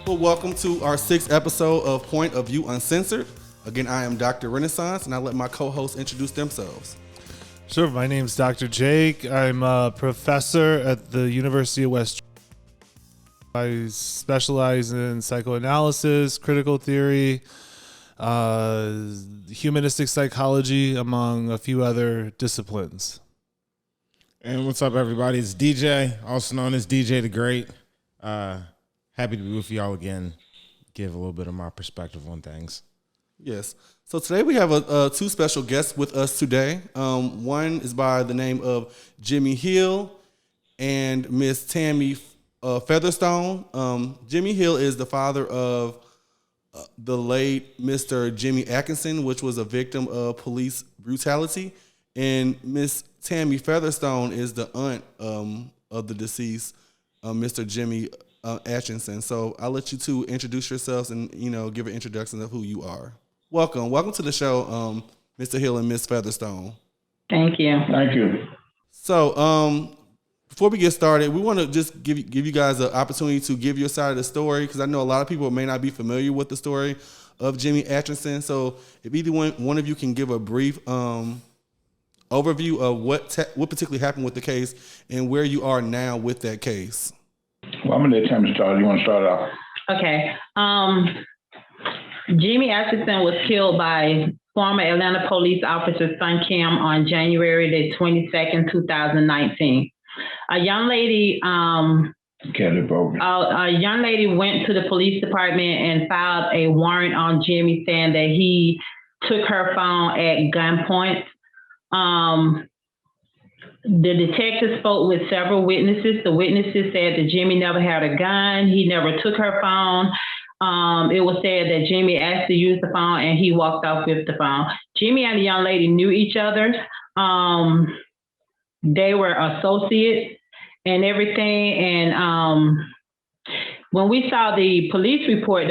Well, welcome to our 6th episode of Point of View Uncensored. Again, I am Dr. Renaissance, and I let my co-hosts introduce themselves. Sure, my name's Dr. Jake. I'm a professor at the University of West. I specialize in psychoanalysis, critical theory, humanistic psychology, among a few other disciplines. And what's up, everybody? It's DJ, also known as DJ the Great. Happy to be with y'all again. Give a little bit of my perspective on things. Yes. So today we have two special guests with us today. One is by the name of Jimmy Hill and Miss Tammy Featherstone. Jimmy Hill is the father of the late Mr. Jimmy Atchison, which was a victim of police brutality. And Miss Tammy Featherstone is the aunt of the deceased, Mr. Jimmy Atchison. So I'll let you two introduce yourselves and, give an introduction of who you are. Welcome to the show, Mr. Hill and Miss Featherstone. Thank you. Thank you. So before we get started, we want to just give you guys an opportunity to give your side of the story, because I know a lot of people may not be familiar with the story of Jimmy Atchison. So if either one of you can give a brief overview of what particularly happened with the case and where you are now with that case. Well, I'm going to let Tammy start. You want to start off? Okay. Jimmy Atchison was killed by former Atlanta police officer Sun Kim on January the 22nd, 2019. A young lady went to the police department and filed a warrant on Jimmy, saying that he took her phone at gunpoint. The detective spoke with several witnesses. The witnesses said that Jimmy never had a gun. He never took her phone. It was said that Jimmy asked to use the phone and he walked off with the phone. Jimmy and the young lady knew each other. They were associates and everything. And when we saw the police report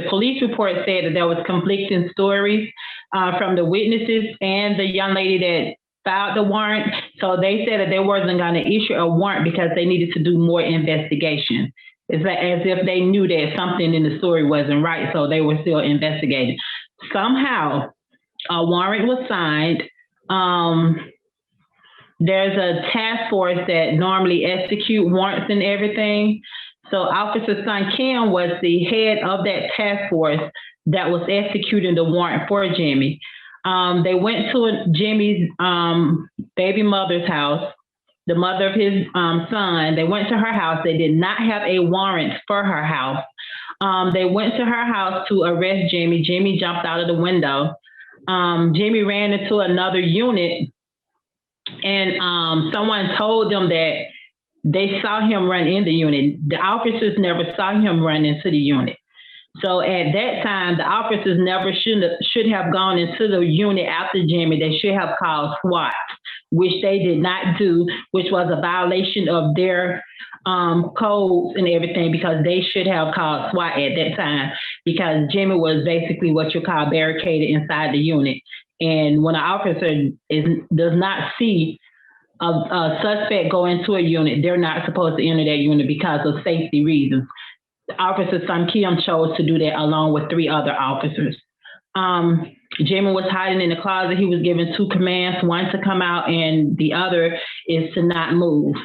said that there was conflicting stories from the witnesses and the young lady that filed the warrant. So they said that they wasn't going to issue a warrant because they needed to do more investigation. It's like as if they knew that something in the story wasn't right, so they were still investigating. Somehow, a warrant was signed. There's a task force that normally execute warrants and everything. So Officer Sun Kim was the head of that task force that was executing the warrant for Jimmy. They went to Jimmy's baby mother's house, the mother of his son. They went to her house. They did not have a warrant for her house. They went to her house to arrest Jimmy. Jimmy jumped out of the window. Jimmy ran into another unit, and someone told them that they saw him run in the unit. The officers never saw him run into the unit. So at that time, the officers never should have gone into the unit after Jimmy. They should have called SWAT, which they did not do, which was a violation of their codes and everything, because they should have called SWAT at that time, because Jimmy was basically what you call barricaded inside the unit. And when an officer does not see a suspect go into a unit, they're not supposed to enter that unit because of safety reasons. Officer Sun Kim chose to do that along with 3 other officers. Jimmy was hiding in the closet. He was given 2 commands, one to come out and the other is to not move.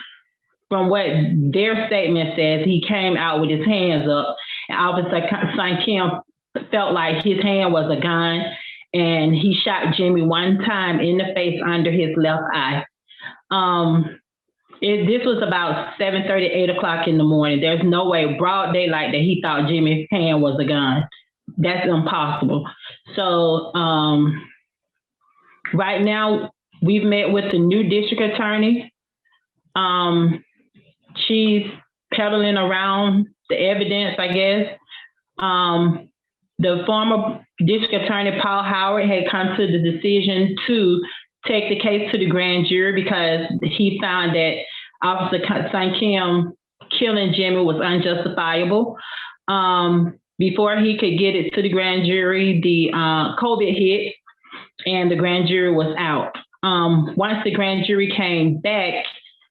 From what their statement says, he came out with his hands up. And Officer Sun Kim felt like his hand was a gun, and he shot Jimmy one time in the face under his left eye. This was about 7:30, 8 o'clock in the morning. There's no way, broad daylight, that he thought Jimmy's hand was a gun. That's impossible. So right now, we've met with the new district attorney. She's peddling around the evidence, I guess. The former district attorney, Paul Howard, had come to the decision to take the case to the grand jury because he found that Officer Sun Kim killing Jimmy was unjustifiable. Before he could get it to the grand jury, the COVID hit and the grand jury was out. Once the grand jury came back,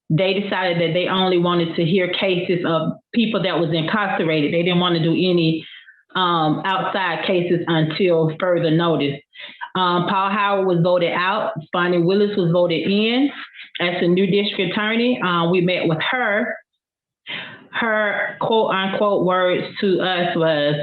they decided that they only wanted to hear cases of people that was incarcerated. They didn't want to do any outside cases until further notice. Paul Howard was voted out. Bonnie Willis was voted in as the new district attorney. We met with her. Her quote unquote words to us was,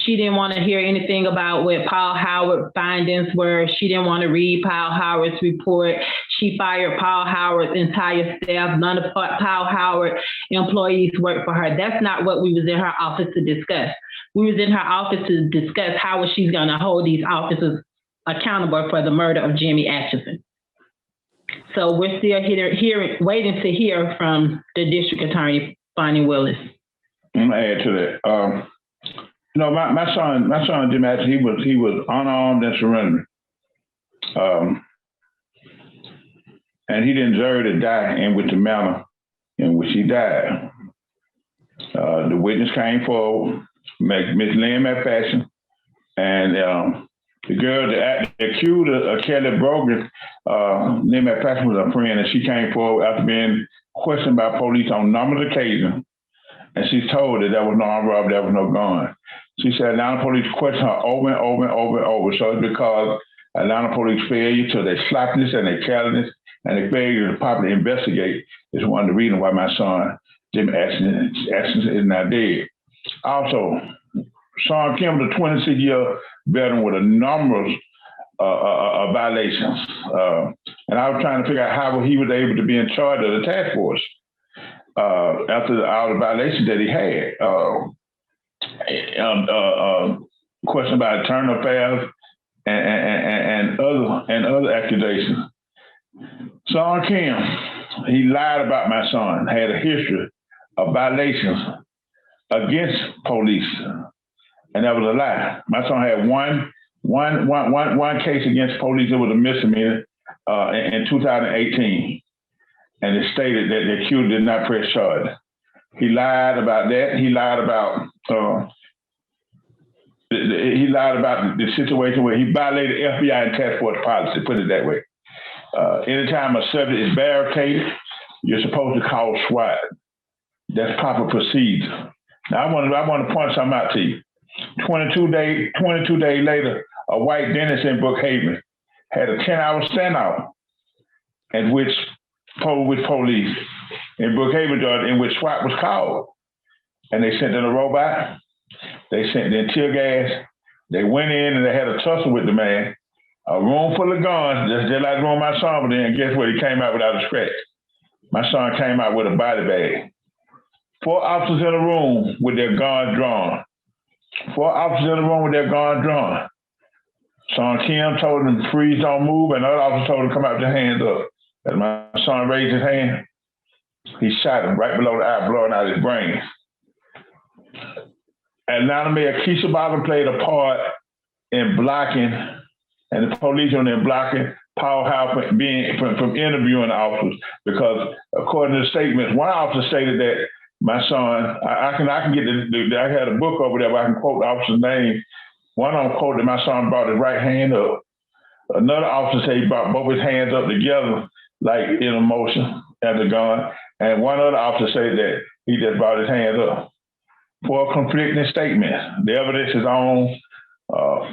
she didn't want to hear anything about what Paul Howard findings were. She didn't want to read Paul Howard's report. She fired Paul Howard's entire staff. None of Paul Howard employees worked for her. That's not what we was in her office to discuss. We was in her office to discuss how she's going to hold these officers accountable for the murder of Jimmy Atchison. So we're still waiting to hear from the district attorney, Bonnie Willis. I'm gonna add to that. My son Jim Atchison, he was unarmed and surrendering. And he didn't deserve to die in with the manner in which he died. The witness came forward, Miss Lynn McFashion, and the girl that accused of Kelly Brogan, Lynn McFashion was a friend, and she came forward after being questioned by police on numerous occasions. And she told that there was no armed robbery, there was no gun. She said Atlanta police questioned her over and over and over and over. So it's because Atlanta police failure to their sloppiness and their carelessness and their failure to properly investigate is one of the reasons why my son, Jim Atchison, is not dead. Also, Sean Kim was a 26-year veteran with a number of violations. And I was trying to figure out how he was able to be in charge of the task force after all the violations that he had. Question about internal affairs and other accusations. Sean Kim, he lied about my son, had a history of violations against police, and that was a lie. My son had one case against police that was a misdemeanor in 2018, and it stated that the accuser did not press charge. He lied about that. He lied about the situation where he violated FBI and task force policy. Put it that way. Anytime a subject is barricaded, you're supposed to call SWAT. That's proper procedure. Now I want to point something out to you. 22 days later, a white dentist in Brookhaven had a 10-hour standoff in which police in Brookhaven, Georgia, in which SWAT was called. And they sent in a robot. They sent in tear gas. They went in and they had a tussle with the man. A room full of guns, just like the room my son was in. And guess what? He came out without a scratch. My son came out with a body bag. 4 officers in a room with their guns drawn. 4 officers in the room with their guns drawn. Sean Kim told them to freeze, don't move, and other officers told him to come out with their hands up. As my son raised his hand, he shot him right below the eye, blowing out his brains. Atlanta Mayor Keisha Bottom played a part in blocking, and the police on there blocking Paul Howard from interviewing the officers, because according to statements, one officer stated that my son, I can get I had a book over there where I can quote the officer's name. One of them quoted that my son brought his right hand up. Another officer said he brought both his hands up together, like in a motion at the gun. And one other officer said that he just brought his hands up. For conflicting statements. The evidence is on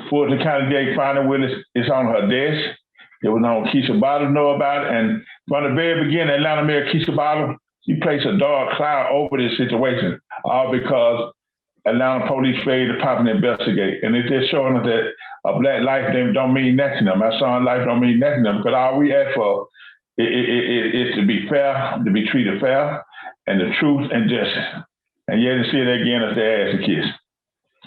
Fulton County DA Bonnie Willis. It's on her desk. It was on Keisha Bottom know about it. And from the very beginning, Atlanta Mayor Keisha Bottom, she placed a dark cloud over this situation, all because Atlanta police failed to properly investigate. And it's just showing us that a black life don't mean nothing to them. My son's life don't mean nothing to them, because all we ask for is to be fair, to be treated fair, and the truth and justice. And yet to see it again is the ass to kiss.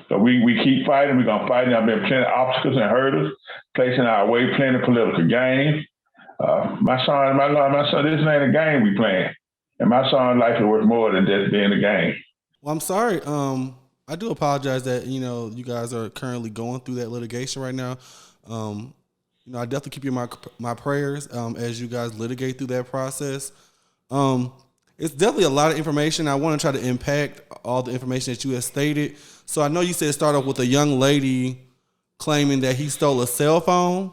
So we keep fighting. We're going to fight. There have been plenty of obstacles and hurdles placing our way, plenty of political games. My son, this ain't a game we playing. And my son's life is worth more than just being a game. Well, I'm sorry. I do apologize that, you guys are currently going through that litigation right now. I definitely keep you in my prayers as you guys litigate through that process. It's definitely a lot of information. I want to try to impact all the information that you have stated. So I know you said start off with a young lady claiming that he stole a cell phone,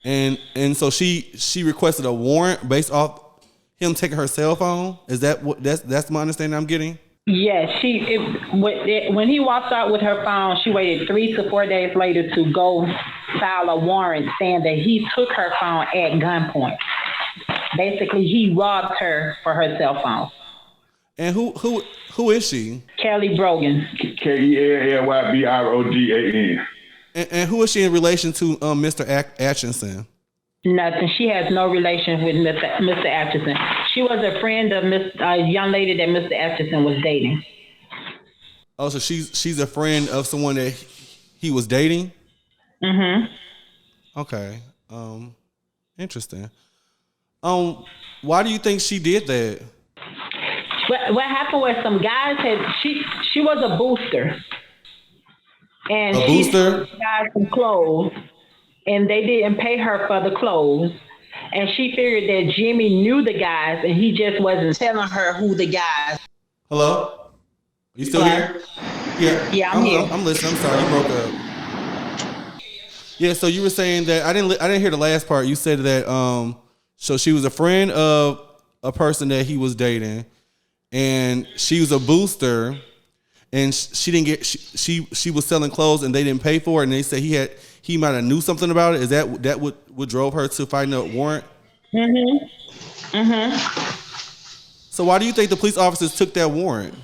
and so she requested a warrant based off him taking her cell phone. Is that what that's my understanding I'm getting? Yes, when he walked out with her phone, she waited 3 to 4 days later to go file a warrant saying that he took her phone at gunpoint. Basically, he robbed her for her cell phone. And who is she? Kelly Brogan. Kellybrogan. And who is she in relation to Mr. Atchison? Nothing. She has no relation with Mr. Atchison. She was a friend of a young lady that Mr. Atchison was dating. Oh, so she's a friend of someone that he was dating? Mm-hmm. Okay. Interesting. Why do you think she did that? What happened was some guys she was a booster. And A she booster? got some clothes and they didn't pay her for the clothes. And she figured that Jimmy knew the guys and he just wasn't telling her who the guys. Hello? Are you still here? Yeah, I'm here. I'm listening. I'm sorry, you broke up. Yeah, so you were saying that I didn't hear the last part. You said that so she was a friend of a person that he was dating, and she was a booster, and she didn't get she was selling clothes and they didn't pay for it, and they said he might have knew something about it. Is that what drove her to find a warrant? Mm-hmm. Mm-hmm. So why do you think the police officers took that warrant?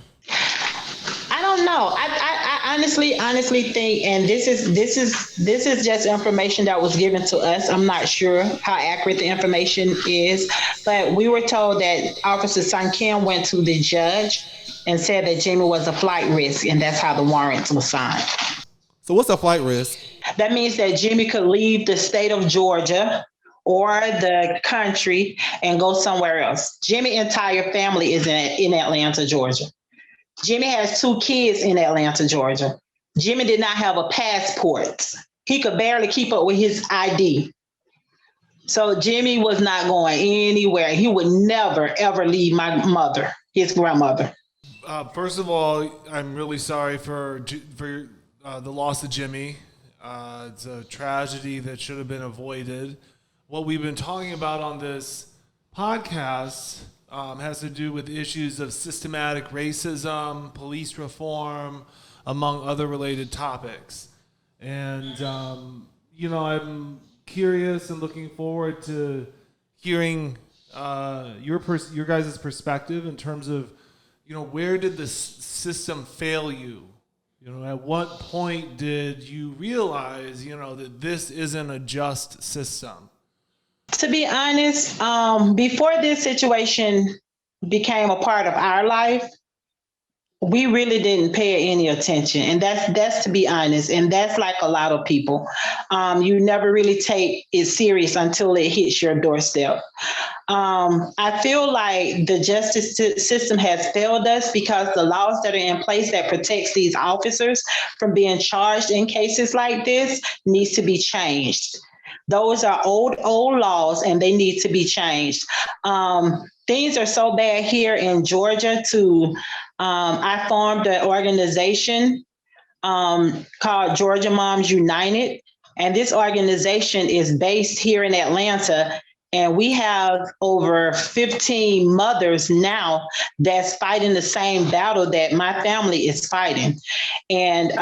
I don't know. I honestly think, and this is just information that was given to us. I'm not sure how accurate the information is, but we were told that Officer Sankem went to the judge and said that Jimmy was a flight risk, and that's how the warrant was signed. So what's a flight risk? That means that Jimmy could leave the state of Georgia or the country and go somewhere else. Jimmy's entire family is in Atlanta, Georgia. Jimmy has 2 kids in Atlanta, Georgia. Jimmy did not have a passport. He could barely keep up with his ID. So Jimmy was not going anywhere. He would never, ever leave my mother, his grandmother. First of all, I'm really sorry for the loss of Jimmy. It's a tragedy that should have been avoided. What we've been talking about on this podcast has to do with issues of systematic racism, police reform, among other related topics. And, I'm curious and looking forward to hearing your guys' perspective in terms of, where did the system fail you? At what point did you realize, that this isn't a just system? To be honest, before this situation became a part of our life, we really didn't pay any attention. And that's to be honest. And that's like a lot of people. You never really take it serious until it hits your doorstep. I feel like the justice system has failed us because the laws that are in place that protects these officers from being charged in cases like this needs to be changed. Those are old laws and they need to be changed. Things are so bad here in Georgia I formed an organization called Georgia Moms United. And this organization is based here in Atlanta. And we have over 15 mothers now that's fighting the same battle that my family is fighting. And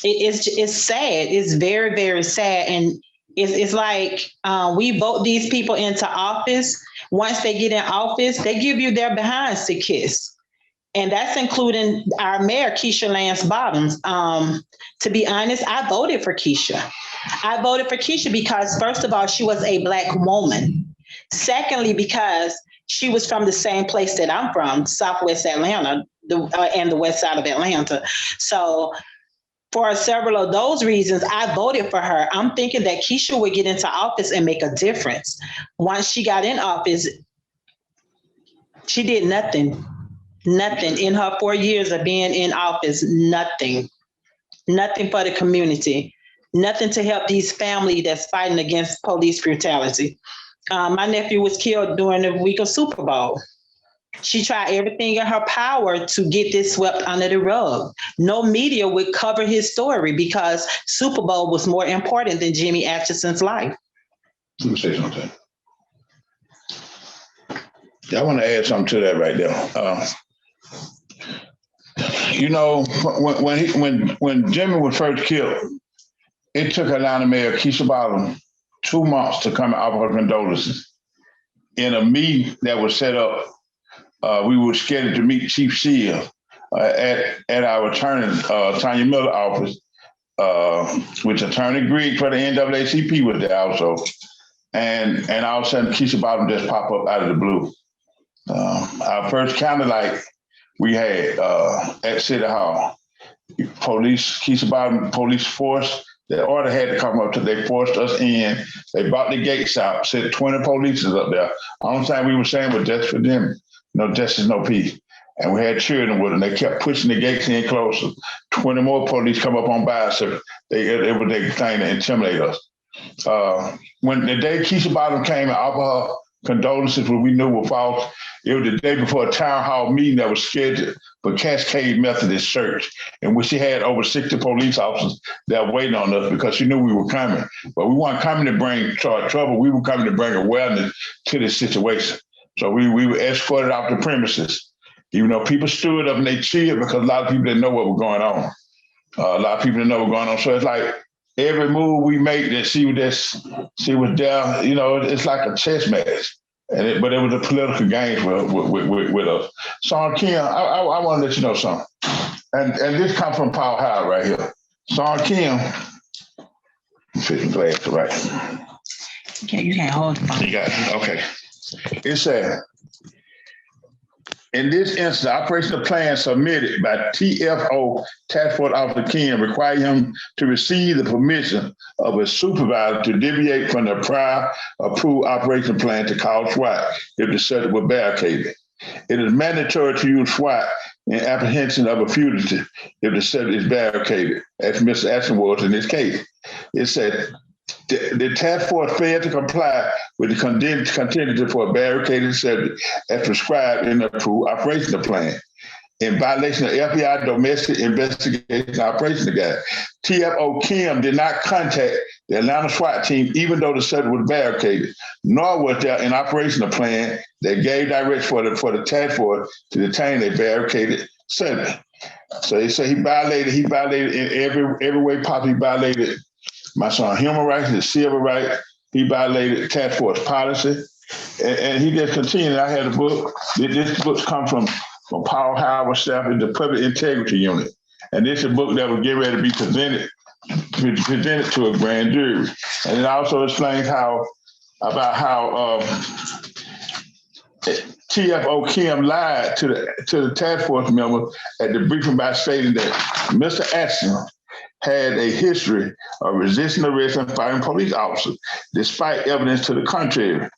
it's sad. It's very, very sad. And it's like we vote these people into office. Once they get in office, they give you their behinds to kiss. And that's including our mayor, Keisha Lance Bottoms. To be honest, I voted for Keisha. I voted for Keisha because, first of all, she was a Black woman. Secondly, because she was from the same place that I'm from, Southwest Atlanta, and the west side of Atlanta. So for several of those reasons, I voted for her. I'm thinking that Keisha would get into office and make a difference. Once she got in office, she did nothing. Nothing in her 4 years of being in office, nothing for the community, nothing to help these families that's fighting against police brutality. My nephew was killed during the week of Super Bowl. She tried everything in her power to get this swept under the rug. No media would cover his story because Super Bowl was more important than Jimmy Atchison's life. Let me say something. I want to add something to that right there. You know, when Jimmy was first killed, it took Atlanta Mayor Keisha Bottom 2 months to come out of her condolences. In a meeting that was set up, we were scheduled to meet Chief Shield at our attorney, Tanya Miller office, which Attorney Grigg for the NAACP was there also. And all of a sudden, Keisha Bottom just popped up out of the blue. Our first candlelight we had at City Hall. Police, Keisha Bottom police force, the order had to come up till they forced us in. They brought the gates out, said 20 police up there. Only thing we were saying was just for them, no justice, no peace. And we had children with them. They kept pushing the gates in closer. 20 more police come up on by us. So it was their thing to intimidate us. When the day Keisha Bottom came and offered her condolences, what we knew were false, it was the day before a town hall meeting that was scheduled for Cascade Methodist Church, in which she had over 60 police officers that were waiting on us because she knew we were coming. But we weren't coming to bring trouble. We were coming to bring awareness to this situation. So we were escorted off the premises. Even though people stood up and they cheered because a lot of people didn't know what was going on. A lot of people didn't know what was going on. So it's like every move we make that she was there, you know, it's like a chess match. But it was a political game with us. Sean Kim, I want to let you know something. And this comes from Paul Howard right here. Sean Kim, fixing glass, right? You can't hold the phone. You got it, okay. It said, in this instance, the operational plan submitted by TFO Task Force Officer Kim required him to receive the permission of a supervisor to deviate from the prior approved operation plan to call SWAT if the subject was barricaded. It is mandatory to use SWAT in apprehension of a fugitive if the subject is barricaded, as Mr. Atchison was in this case. It said, the task force failed to comply with the contingency for a barricaded subject as prescribed in the approved operational plan, in violation of FBI domestic investigation operational guide. TFO Kim did not contact the Atlanta SWAT team, even though the subject was barricaded, nor was there an operational plan that gave direction for the task force to detain a barricaded subject. So they say he violated in every way possible. He violated my son human rights, his civil rights. He violated task force policy. And he just continued. I had a book. This book comes from Paul Howard staff in the Public Integrity Unit. And this is a book that was getting ready to be presented to a grand jury. And it also explains how TFO Kim lied to the task force members at the briefing by stating that Mr. Atchison had a history of resisting arrest and fighting police officers, despite evidence to the contrary.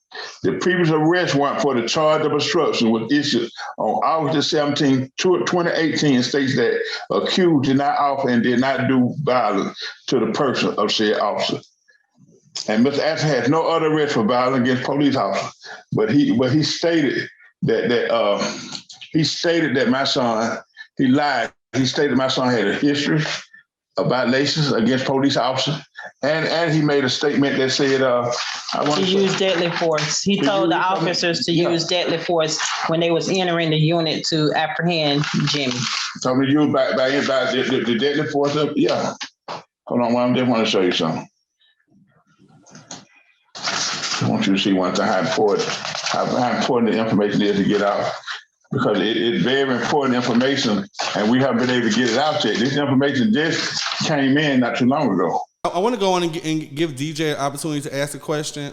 The previous arrest warrant for the charge of obstruction was issued on August 17, 2018, and states that accused did not offer and did not do violence to the person of said officer. And Mr. Atchison has no other arrest for violence against police officers, but he stated that my son, he lied. He stated my son had a history of violations against police officers, and he made a statement that said, use deadly force. He told the officers to use deadly force when they was entering the unit to apprehend Jimmy. So we use by the deadly force of, yeah. Hold on, I just want to show you something. I want you to see one thing, how important the information is to get out. Because it's very important information, and we haven't been able to get it out yet. This information just came in not too long ago. I want to go on and give DJ an opportunity to ask a question.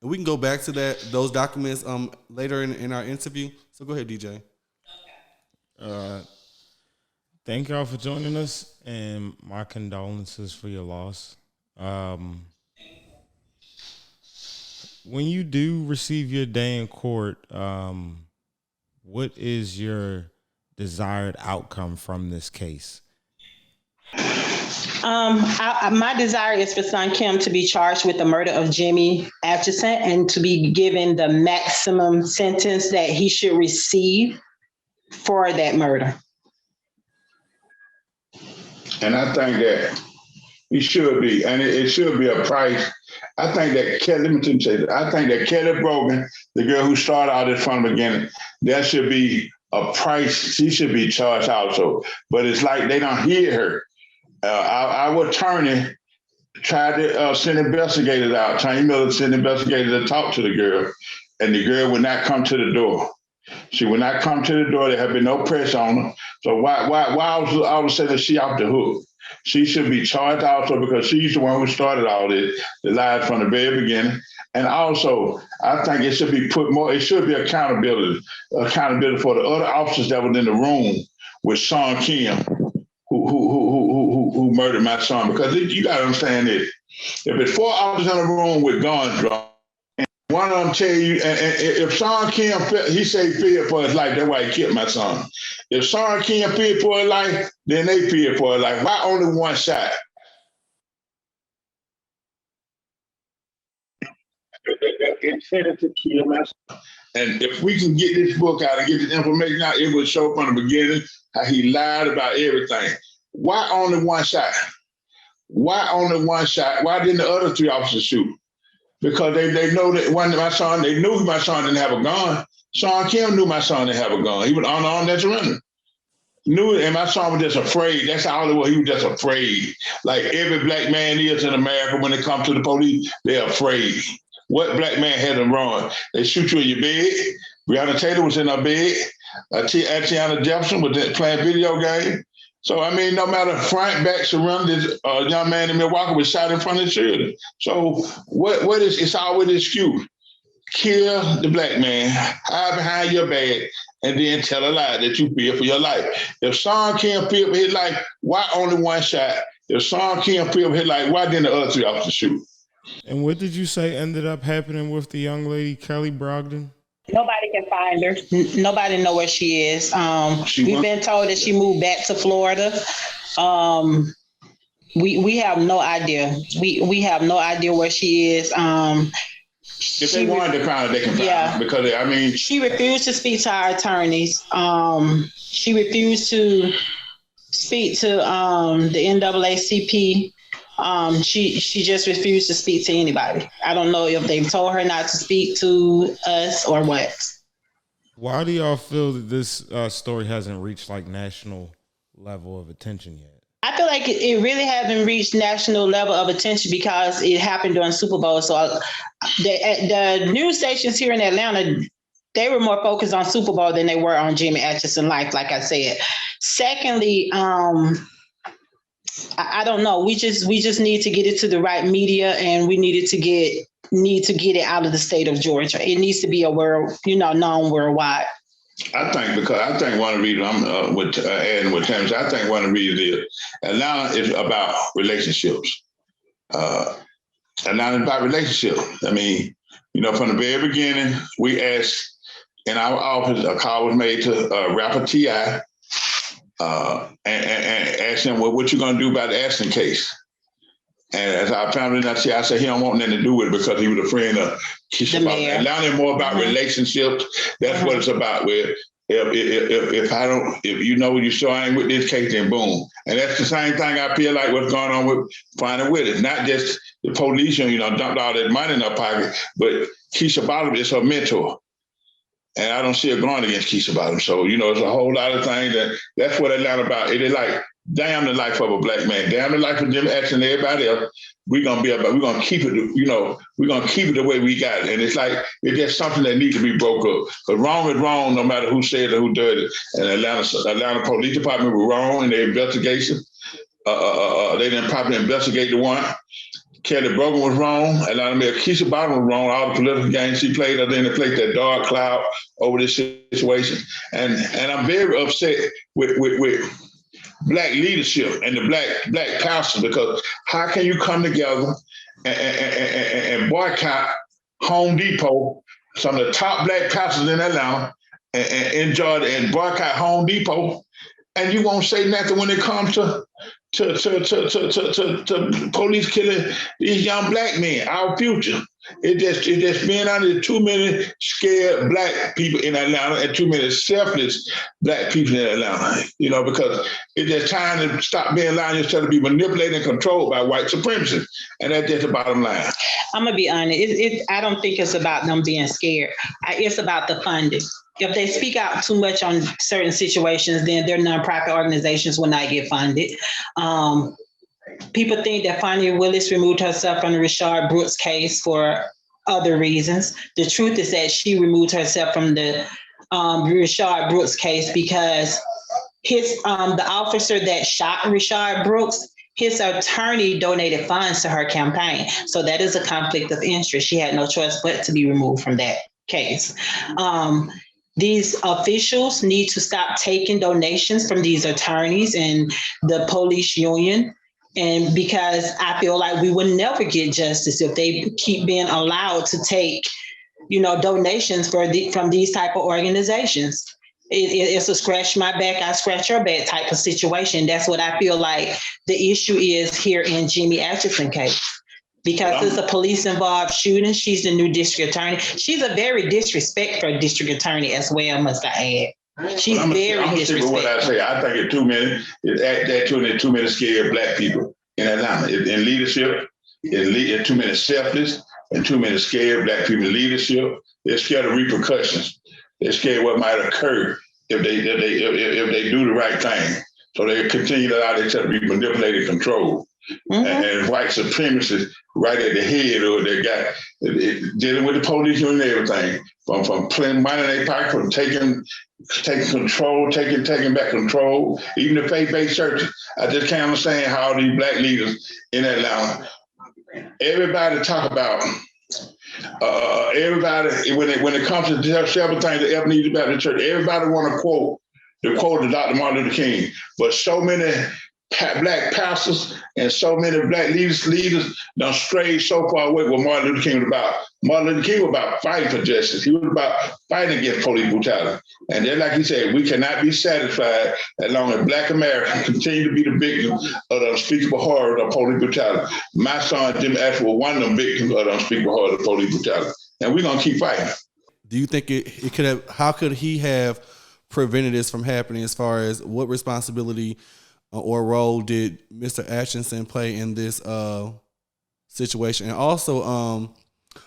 We can go back to those documents later in our interview. So go ahead, DJ. Thank y'all for joining us, and my condolences for your loss. When you do receive your day in court, what is your desired outcome from this case? My desire is for son Kim to be charged with the murder of Jimmy Atchison and to be given the maximum sentence that he should receive for that murder. And I think that he should be, and it should be a price. I think that Kelly Brogan, the girl who started all this from the beginning, there should be a price. She should be charged also. But it's like they don't hear her. Our attorney tried to send investigators out. Tony Miller sent investigators to talk to the girl, and the girl would not come to the door. She would not come to the door. There had been no press on her. So why all of a sudden she off the hook? She should be charged also because she's the one who started all this, the lies from the very beginning. And also, I think it should be it should be accountability for the other officers that were in the room with Sean Kim, who murdered my son. Because you got to understand this. If it's 4 officers in the room with guns drawn, and one of them tell you, and if Sean Kim, he say feared for his life, that's why he killed my son. If Sean Kim feared for his life, then they feared for his life. Why only one shot? Intended to kill my son. And if we can get this book out and get this information out, it will show from the beginning how he lied about everything. Why only one shot? Why only one shot? Why didn't the other 3 officers shoot? Because they know that they knew my son didn't have a gun. Sean Kim knew my son didn't have a gun. He was unarmed and surrendered. Knew it, and my son was just afraid. That's all it was. He was just afraid. Like every black man is in America when it comes to the police, they're afraid. What black man had them wrong? They shoot you in your bed. Breonna Taylor was in her bed. Tiana Jefferson was playing video game. So, I mean, no matter front, back, surrounded, a young man in Milwaukee was shot in front of the children. So it's always an excuse. Kill the black man, hide behind your bag, and then tell a lie that you fear for your life. If Sean Kim feared for his life, why only one shot? If Sean Kim feared for his life, why didn't the other 3 officers shoot? And what did you say ended up happening with the young lady, Kelly Brogdon? Nobody can find her. Nobody know where she is. We've been told that she moved back to Florida. We have no idea. We have no idea where she is. If they wanted to find her, they can find her. Because, I mean... She refused to speak to our attorneys. She refused to speak to the NAACP. She just refused to speak to anybody. I don't know if they've told her not to speak to us or what. Why do y'all feel that this story hasn't reached like national level of attention yet? I feel like it really hasn't reached national level of attention because it happened during Super Bowl. So the news stations here in Atlanta, they were more focused on Super Bowl than they were on Jimmy Atchison life, like I said. Secondly, I don't know. We just need to get it to the right media, and we need to get it out of the state of Georgia. It needs to be known worldwide. I think one of the reasons I'm adding with Tammy, I think one of the reasons is Atlanta is about relationships. Atlanta is about relationships. I mean, from the very beginning, we asked in our office, a call was made to rapper T.I., and asked him, well, what you gonna do about the Atchison case? And as I found it, I said he don't want nothing to do with it because he was a friend of Keisha. Atlanta is more about relationships. That's what it's about. Where if you know you sure ain't with this case, then boom. And that's the same thing I feel like what's going on with finding with it. Not just the police, dumped all that money in her pocket, but Keisha Bottom is her mentor. And I don't see her going against Keisha Bottom. So, it's a whole lot of things that's what Atlanta about. It is like, damn the life of a black man, damn the life of Jim Atchison and everybody else. We're gonna keep it, we're gonna keep it the way we got it. And it's like, it's just something that needs to be broke up. But wrong is wrong, no matter who said it or who did it. And Atlanta Police Department was wrong in their investigation. They didn't properly investigate the warrant. Kelly Brogan was wrong. Atlanta Mayor Keisha Bottom was wrong. All the political games she played, other than to play that dark cloud over this situation. And I'm very upset with Black leadership and the black pastors, because how can you come together and boycott Home Depot, some of the top Black pastors in Atlanta, and in Georgia, and boycott Home Depot, and you won't say nothing when it comes to police killing these young black men, our future. It just being under too many scared Black people in Atlanta and too many selfless Black people in Atlanta, because it's just time to stop being allowing yourself to be manipulated and controlled by white supremacists. And that's just the bottom line. I'm going to be honest. I don't think it's about them being scared. It's about the funding. if they speak out too much on certain situations, then their nonprofit organizations will not get funded. People think that Fonnie Willis removed herself from the Rashard Brooks case for other reasons. The truth is that she removed herself from the Rashard Brooks case because the officer that shot Rashard Brooks, his attorney donated funds to her campaign. So that is a conflict of interest. She had no choice but to be removed from that case. These officials need to stop taking donations from these attorneys and the police union. And because I feel like we will never get justice if they keep being allowed to take, donations from these type of organizations. It's a scratch my back, I scratch your back type of situation. That's what I feel like the issue is here in Jimmy Atchison case. Because it's a police-involved shooting. She's the new district attorney. She's a very disrespectful district attorney as well, must I add. She's very disrespectful. What I say, I think it's too many scared black people in Atlanta. In leadership, too many selfless and too many scared black people in leadership. They're scared of repercussions. They're scared what might occur if they do the right thing. So they continue to allow themselves to be manipulated, controlled. Mm-hmm. And white supremacists right at the head of they got dealing with the police union and everything, from putting money in their pocket, from taking control, taking back control, even the faith-based churches. I just can't understand how these black leaders in Atlanta, everybody talk about everybody when it comes to several things that ever need about the church, everybody want to quote of Dr. Martin Luther King, but so many black pastors and so many black leaders done strayed so far away what Martin Luther King was about. Martin Luther King was about fighting for justice. He was about fighting against police brutality. And then, like he said, we cannot be satisfied as long as black Americans continue to be the victims of the unspeakable horror of police brutality. My son, Jim Ashford, was one of them victims of the unspeakable horror of police brutality. And we're going to keep fighting. Do you think it could have, how could he have prevented this from happening as far as what responsibility or role did Mr. Atchison play in this situation? And also,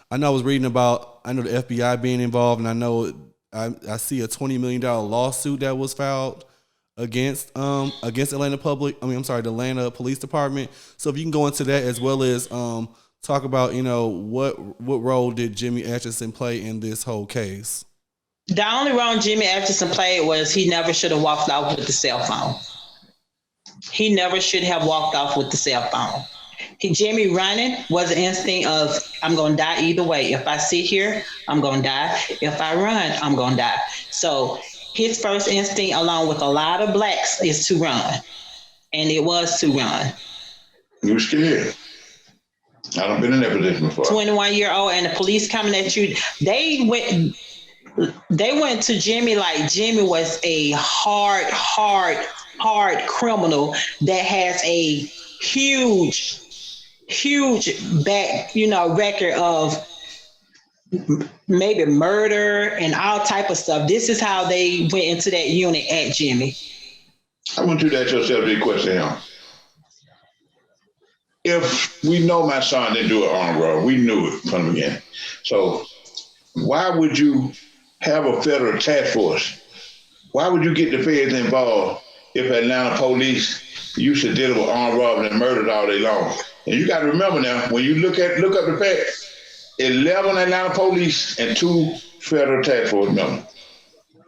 I know I was reading about, I know the FBI being involved, and I know I see a $20 million lawsuit that was filed against the Atlanta Police Department. So if you can go into that as well as talk about, what role did Jimmy Atchison play in this whole case? The only role Jimmy Atchison played was he never should have walked off with the cell phone. He never should have walked off with the cell phone. Jimmy running was an instinct of, I'm going to die either way. If I sit here, I'm going to die. If I run, I'm going to die. So his first instinct, along with a lot of blacks, is to run. And it was to run. You were scared. I don't been in that position before. 21-year-old and the police coming at you. They went to Jimmy like Jimmy was a hard criminal that has a huge back, record of maybe murder and all type of stuff. This is how they went into that unit at Jimmy. I want you to ask yourself this question now. If we know my son didn't do an armed robbery, we knew it from the beginning. So why would you have a federal task force? Why would you get the feds involved if Atlanta police used to deal with armed robbery and murders all day long? And you got to remember now, when you look up the facts, 11 Atlanta police and 2 federal task force members.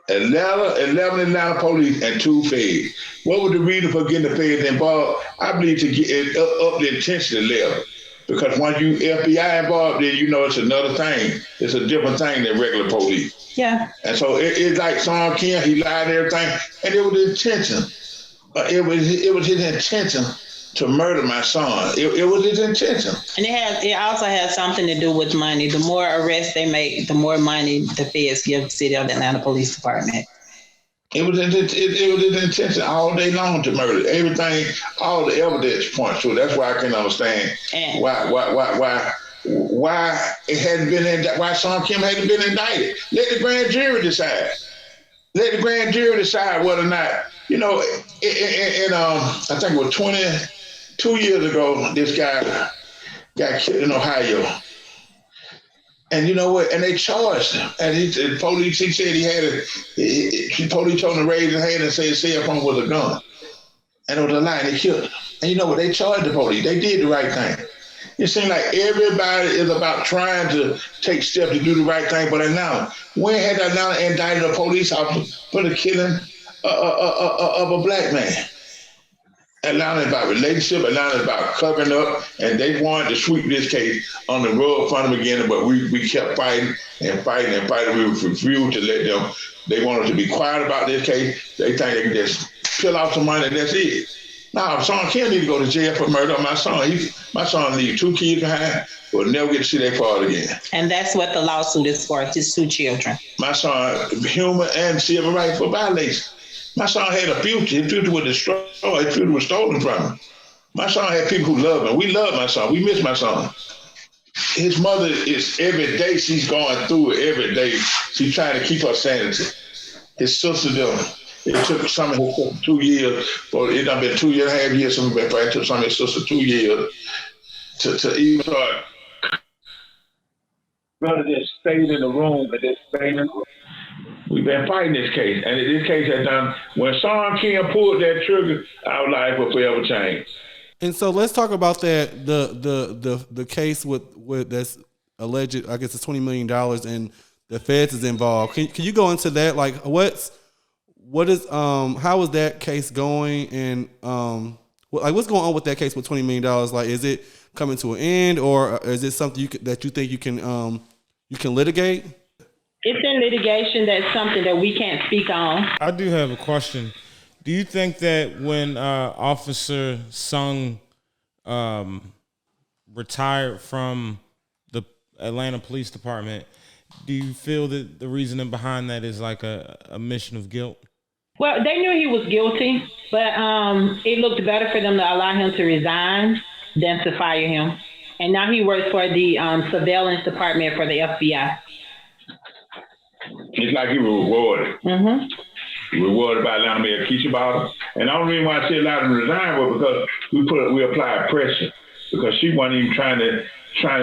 11 Atlanta police and 2 feds. What was the reason for getting the feds involved? I believe to get it up the intensity level. Because once you FBI involved, then it's another thing. It's a different thing than regular police. Yeah. And so it's like Sean Kim, he lied and everything, and it was the intention. It was his intention to murder my son. It was his intention. And it also has something to do with money. The more arrests they make, the more money the feds give the city of Atlanta Police Department. It was his intention all day long to murder. Everything, all the evidence points to it. That's why I can understand why it hadn't been why Sean Kim hadn't been indicted. Let the grand jury decide. Let the grand jury decide whether or not, I think it was 22 years ago, this guy got killed in Ohio. And you know what? And they charged him. And the police, he said he had the police told him to raise his hand and say his cell phone was a gun. And it was a lie, and they killed him. And you know what? They charged the police. They did the right thing. It seems like everybody is about trying to take steps to do the right thing, but Atlanta, when had Atlanta indicted a police officer for the killing of a black man? Atlanta is about relationship. Atlanta is about covering up, and they wanted to sweep this case on the rug from the beginning, but we kept fighting and fighting and fighting. We refused to let them. They wanted to be quiet about this case. They think they can just peel off some money and that's it. Now, Sean Kim need to go to jail for murder of my son. My son leaves 2 kids behind, will never get to see their father again. And that's what the lawsuit is for, his 2 children. My son, human and civil rights for violation. My son had a future. His future was destroyed. His future was stolen from him. My son had people who love him. We love my son. We miss my son. His mother is, every day she's going through it. Every day she's trying to keep her sanity. His sister them. It took some of his sister 2 years. But it done been 2.5 years since we've been fighting. It took some of his sister 2 years to even start. Brother just stayed in the room and just stayed in the room. We've been fighting this case, and this case has done. When Sean Kim pulled that trigger, our life will forever change. And so let's talk about that the case with that's alleged. I guess it's $20 million, and the feds is involved. Can you go into that? Like, how is that case going, and what's going on with that case with $20 million? Like, is it coming to an end, or is it something that you think you can litigate? It's in litigation. That's something that we can't speak on. I do have a question. Do you think that when Officer Sung retired from the Atlanta Police Department, do you feel that the reasoning behind that is like a mission of guilt? Well, they knew he was guilty, but it looked better for them to allow him to resign than to fire him. And now he works for the surveillance department for the FBI. It's like he was rewarded. Mm-hmm. Rewarded by Atlanta Mayor Keisha Bottom. And the only reason why I said allowed him to resign was because we applied pressure. Because she wasn't even trying to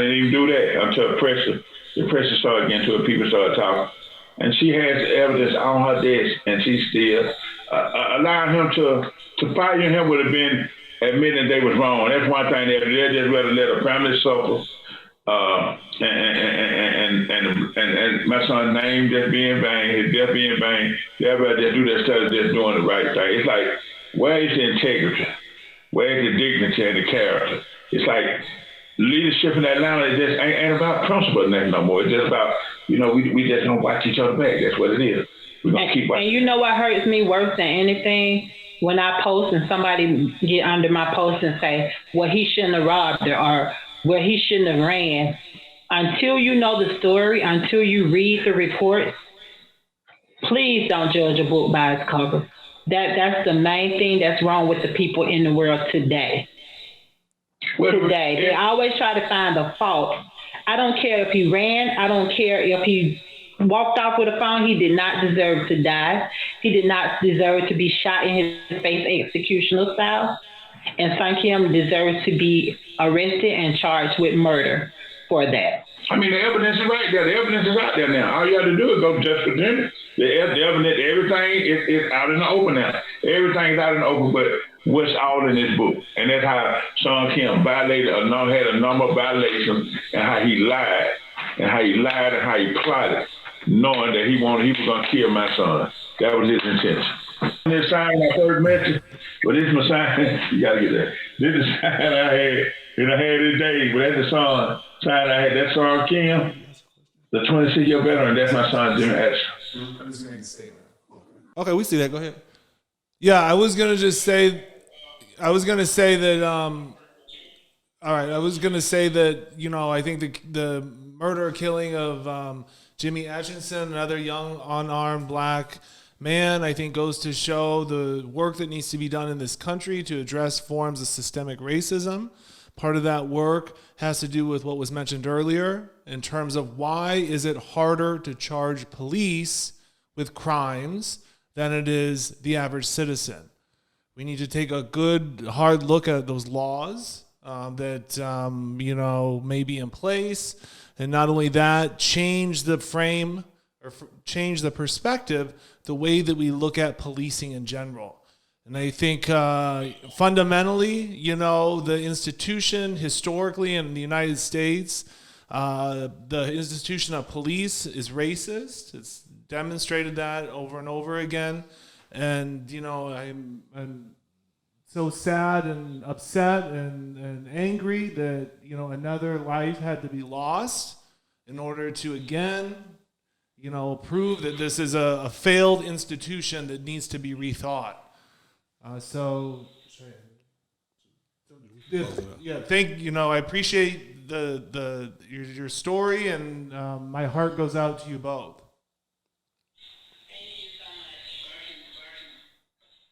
even do that until the pressure started getting to her, people started talking. And she has evidence on her desk, and she still allowed him to fire him would have been admitting they was wrong. That's one thing they just rather let a family suffer. And my son's name just be in vain, his death be in vain. They rather just do that instead of just doing the right thing. It's like, where is the integrity? Where is the dignity and the character? It's like leadership in Atlanta just ain't about principle no more. It's just about, we just don't watch each other back. That's what it is. We're gonna keep watching. And you know what hurts me worse than anything? When I post and somebody get under my post and say, well, he shouldn't have robbed her, or well, he shouldn't have ran. Until you know the story, until you read the report, please don't judge a book by its cover. That's the main thing that's wrong with the people in the world today. They always try to find a fault. I don't care if he ran. I don't care if he walked off with a phone. He did not deserve to die. He did not deserve to be shot in his face executional style. And Sun Kim deserves to be arrested and charged with murder for that. I mean, the evidence is right there. The evidence is out there now. All you have to do is go to justice defendant. The evidence, everything is out in the open now. Everything's out in the open, but what's all in this book? And that's how Sean Kim had a number of violations, and how he lied, and how he plotted, knowing that he was going to kill my son. That was his intention. This sign I first met you, but this is my sign. You gotta get that. This is the sign I had, and I had this day, but that's the sign I had. That's Sean Kim, the 26-year veteran. That's my son, Jimmy Atchison. I'm just going to make a statement. Okay, we see that. Go ahead. Yeah, I was going to say that, I think the murder or killing of Jimmy Atchison, another young, unarmed black man, I think goes to show the work that needs to be done in this country to address forms of systemic racism. Part of that work has to do with what was mentioned earlier in terms of why is it harder to charge police with crimes than it is the average citizen. We need to take a good, hard look at those laws that may be in place, and not only that, change the frame or change the perspective, the way that we look at policing in general. And I think fundamentally, the institution historically in the United States, the institution of police is racist. It's demonstrated that over and over again. And, I'm so sad and upset and angry that, another life had to be lost in order to, again, prove that this is a failed institution that needs to be rethought. Thank you. I appreciate your story, and my heart goes out to you both.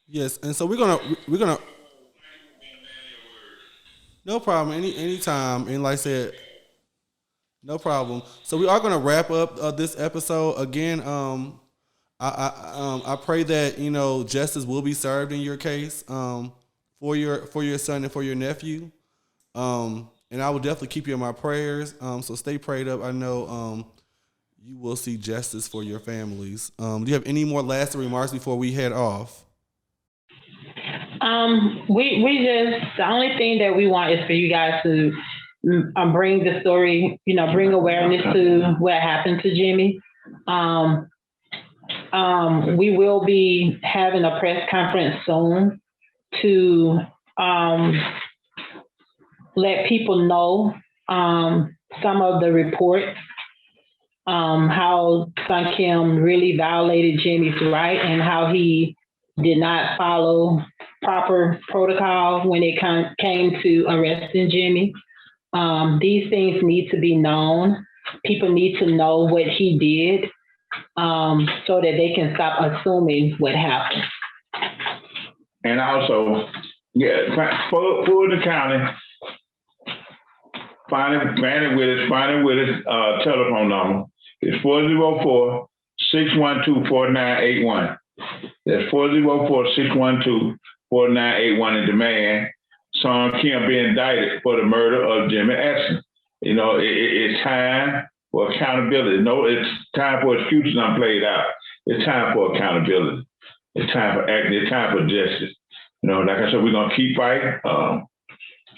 Yes, and so we're gonna. No problem. Anytime, and like I said, no problem. So we are gonna wrap up this episode again. I pray that justice will be served in your case for your son and for your nephew, and I will definitely keep you in my prayers. So stay prayed up. I know you will see justice for your families. Do you have any more lasting remarks before we head off? We just, the only thing that we want is for you guys to bring the story, bring awareness to what happened to Jimmy. We will be having a press conference soon to let people know some of the reports, how Sun Kim really violated Jimmy's right and how he did not follow proper protocol when it came to arresting Jimmy. These things need to be known. People need to know what he did so that they can stop assuming what happened. And also, for the county, find it with his telephone number. It's 404-612-4981. That's 404-612-4981 in demand. Sun Kim be indicted for the murder of Jimmy Atchison. It's time for accountability. No, it's time for excuses not played out. It's time for accountability. It's time for action. It's time for justice. Like I said, we're gonna keep fighting.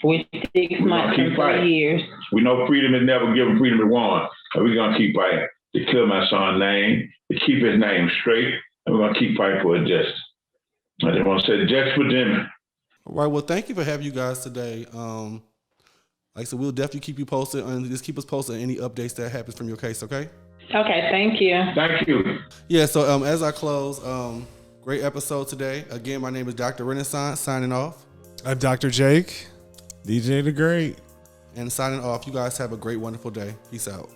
We 6 months and 3 years. We know freedom is never given, freedom is won. And we're gonna keep fighting to clear my son's name, to keep his name straight, and we're gonna keep fighting for justice. I just want to say justice for Jimmy. All right. Well, thank you for having you guys today. Like I said, we'll definitely keep you posted, and just keep us posted on any updates that happens from your case. Okay. Okay. Thank you. Thank you. Yeah. So as I close, great episode today. Again, my name is Dr. Renaissance. Signing off. I'm Dr. Jake. DJ the Great. And signing off. You guys have a great, wonderful day. Peace out.